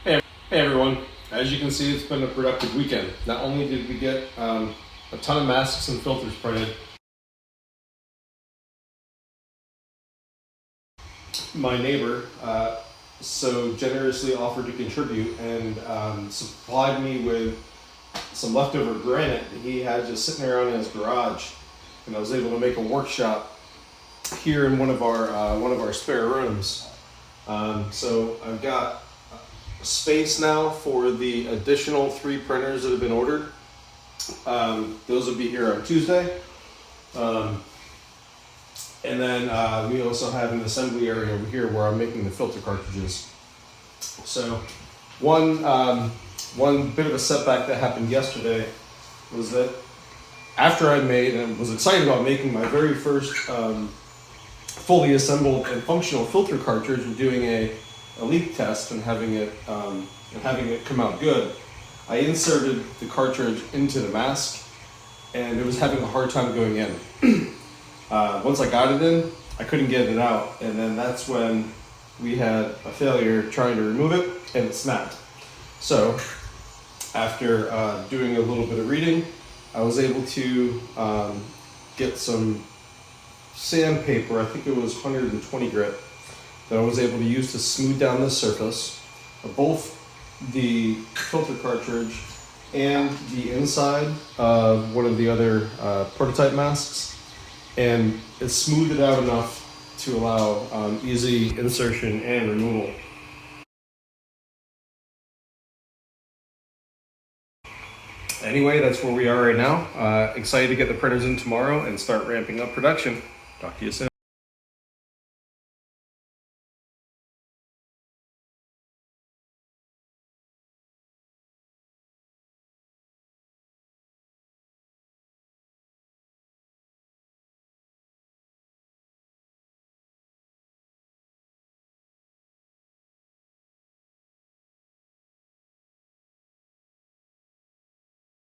Hey everyone, as you can see, it's been a productive weekend. Not only did we get a ton of masks and filters printed, my neighbor so generously offered to contribute and supplied me with some leftover granite that he had just sitting around in his garage, and I was able to make a workshop here in one of our spare rooms. So I've got space now for the additional 3 printers that have been ordered. Those will be here on Tuesday. And then we also have an assembly area over here where I'm making the filter cartridges. So one bit of a setback that happened yesterday was that after I made and was excited about making my very first fully assembled and functional filter cartridge and doing a leak test and having it come out good, I inserted the cartridge into the mask and it was having a hard time going in. Once I got it in, I couldn't get it out, and then that's when we had a failure trying to remove it and it snapped. So after doing a little bit of reading, I was able to get some sandpaper, I think it was 120 grit, that I was able to use to smooth down the surface of both the filter cartridge and the inside of one of the other prototype masks, and it smoothed it out enough to allow easy insertion and removal. Anyway, that's where we are right now. Excited to get the printers in tomorrow and start ramping up production. Talk to you soon.